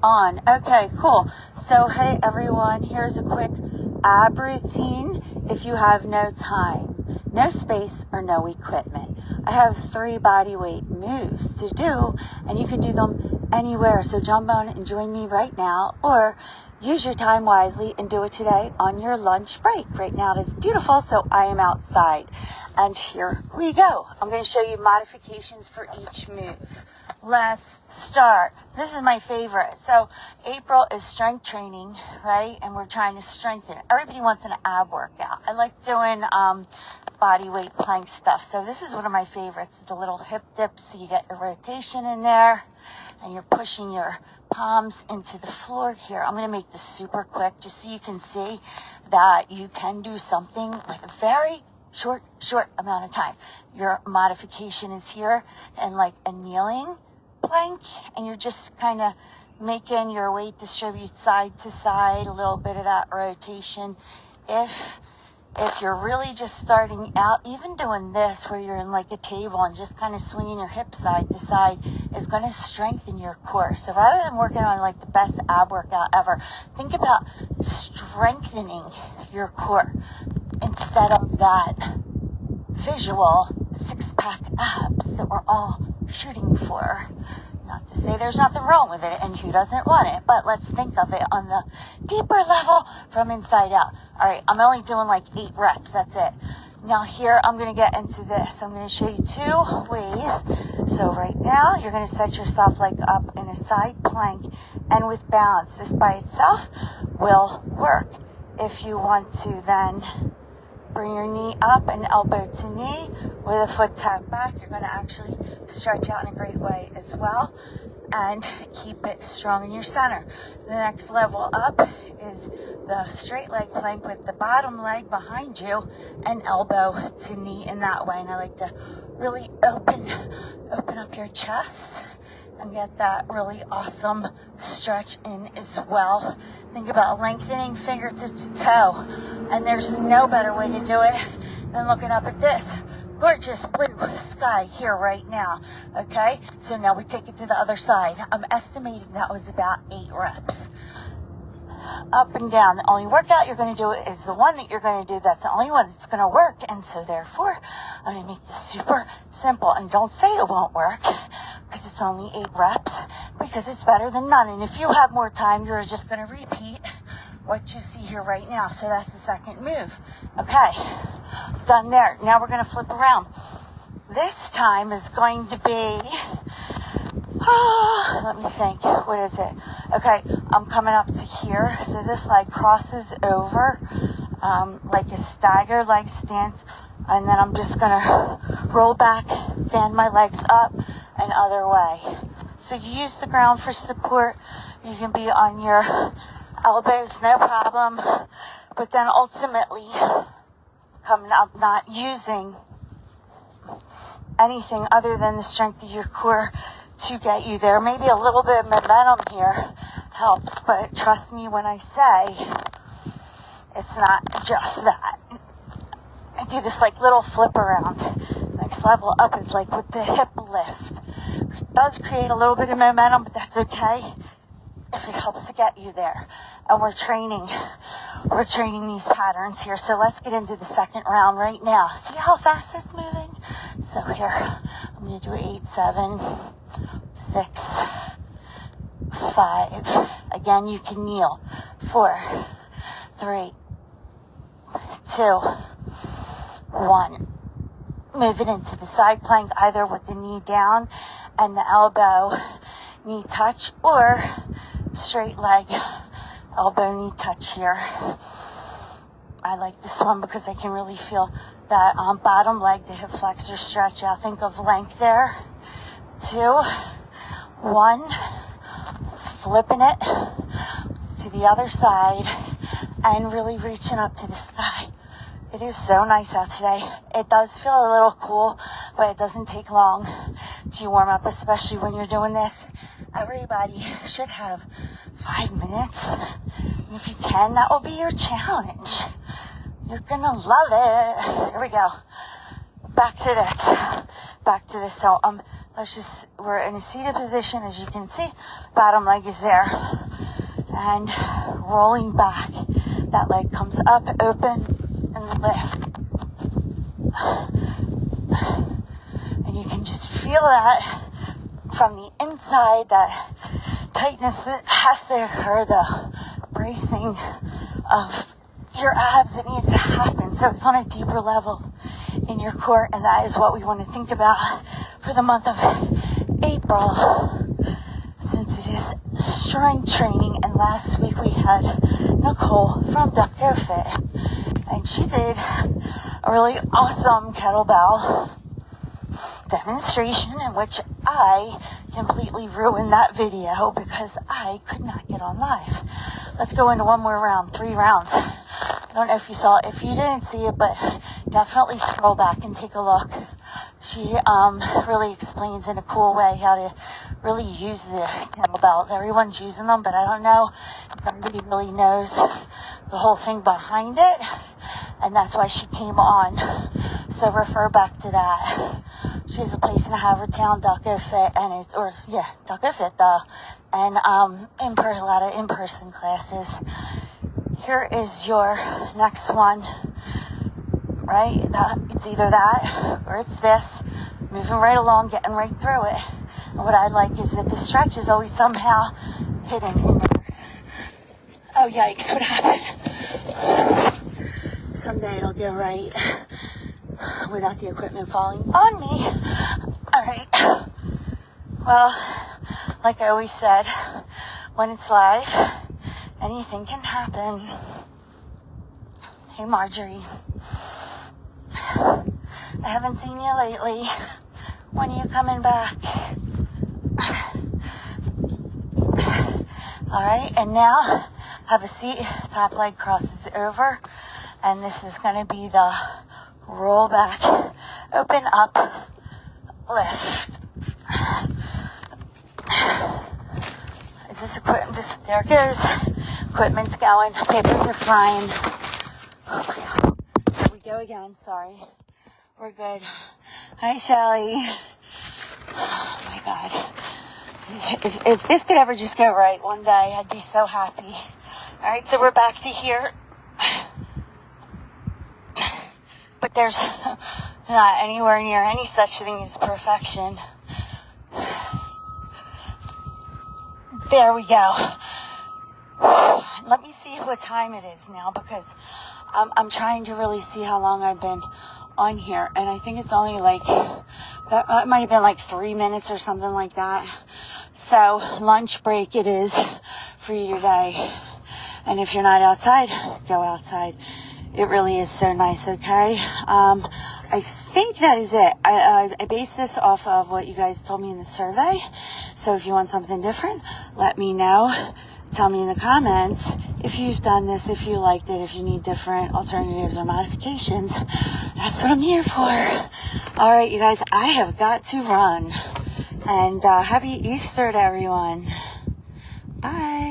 on. Okay, cool. So, hey everyone, here's a quick ab routine if you have no time, no space, or no equipment. I have 3 body weight moves to do, and you can do them anywhere. So jump on and join me right now, or use your time wisely and do it today on your lunch break. Right now it is beautiful, so I am outside. And here we go. I'm going to show you modifications for each move. Let's start. This is my favorite. So April is strength training, right? And we're trying to strengthen. Everybody wants an ab workout. I like doing body weight plank stuff. So this is one of my favorites, the little hip dip. So you get a rotation in there and you're pushing your palms into the floor here. I'm going to make this super quick just so you can see that you can do something like a very short amount of time. Your modification is here and like a kneeling plank, and you're just kind of making your weight distribute side to side, a little bit of that rotation. If you're really just starting out, even doing this where you're in like a table and just kind of swinging your hips side to side is going to strengthen your core. So rather than working on like the best ab workout ever, think about strengthening your core instead of that visual 6-pack abs that we're all shooting for. Not to say there's nothing wrong with it, and who doesn't want it, but let's think of it on the deeper level from inside out. All right, I'm only doing like 8 reps. That's it. Now here, I'm going to get into this. I'm going to show you 2 ways. So right now, you're going to set yourself like up in a side plank and with balance. This by itself will work. If you want to then bring your knee up and elbow to knee with a foot tap back, you're going to actually stretch out in a great way as well and keep it strong in your center. The next level up is the straight leg plank with the bottom leg behind you and elbow to knee in that way. And I like to really open up your chest and get that really awesome stretch in as well. Think about lengthening fingertip to toe. And there's no better way to do it than looking up at this gorgeous blue sky here right now. Okay, so now we take it to the other side. I'm estimating that was about 8 reps. Up and down. The only workout you're going to do is the one that you're going to do. That's the only one that's going to work. And so therefore, I'm going to make this super simple. And don't say it won't work, because it's only 8 reps, because it's better than none. And if you have more time, you're just going to repeat what you see here right now. So that's the second move. Okay, done there. Now we're going to flip around. This time is going to be, let me think, what is it? Okay, I'm coming up to here. So this leg crosses over like a stagger leg stance. And then I'm just going to roll back, fan my legs up, and other way. So you use the ground for support. You can be on your elbows, no problem. But then ultimately, coming up, not using anything other than the strength of your core to get you there. Maybe a little bit of momentum here helps, but trust me when I say it's not just that. I do this like little flip around. Next level up is like with the hip lift. It does create a little bit of momentum, but that's okay if it helps to get you there. And we're training these patterns here. So let's get into the second round right now. See how fast it's moving? So here, I'm going to do 8, 7, 6, 5. Again, you can kneel. 4, 3, 2, 1. Move it into the side plank, either with the knee down and the elbow knee touch, or straight leg elbow knee touch here. I like this one because I can really feel that bottom leg, the hip flexor stretch out. Think of length there. 2, 1, flipping it to the other side and really reaching up to the sky. It is so nice out today. It does feel a little cool, but it doesn't take long to warm up, especially when you're doing this. Everybody should have 5 minutes. And if you can, that will be your challenge. You're gonna love it. Here we go. Back to this. back to this. So we're in a seated position, as you can see. Bottom leg is there, and rolling back. That leg comes up, open, and lift. And you can just feel that from the inside, that tightness that has to occur, the bracing of your abs that needs to happen. So it's on a deeper level in your core, and that is what we want to think about for the month of April, since it is strength training. And last week we had Nicole from CardiYO Fit, and she did a really awesome kettlebell demonstration in which I completely ruined that video because I could not get on live. Let's go into one more round, 3 rounds. I don't know if you saw it. If you didn't see it, but definitely scroll back and take a look. She really explains in a cool way how to really use the kettlebells. Everyone's using them, but I don't know if everybody really knows the whole thing behind it, and that's why she came on. So refer back to that. She has a place in Havertown, CardiYO Fit, and CardiYO Fit, and a lot of in-person classes. Here is your next one, right? It's either that or it's this. Moving right along, getting right through it. And what I like is that the stretch is always somehow hidden in there. Oh, yikes, what happened? Someday it'll go right without the equipment falling on me. All right. Well, like I always said, when it's live, anything can happen. Hey, Marjorie. I haven't seen you lately. When are you coming back? All right, and now have a seat. Top leg crosses over, and this is going to be the roll back, open up, lift. Is this equipment? There it goes. Equipment's going. Papers are flying. Oh my God. Here we go again. Sorry. We're good. Hi, Shelly. Oh my God. If this could ever just go right one day, I'd be so happy. All right, so we're back to here. But there's not anywhere near any such thing as perfection. There we go. Let me see what time it is now, because I'm trying to really see how long I've been on here, and I think it's only that might have been like 3 minutes or something like that. So lunch break it is for you today, and if you're not outside, go outside. It really is so nice. Okay, I think that is it. I based this off of what you guys told me in the survey, so if you want something different, let me know. Tell me in the comments if you've done this, if you liked it, if you need different alternatives or modifications. That's what I'm here for. All right, you guys, I have got to run. And happy Easter to everyone. Bye.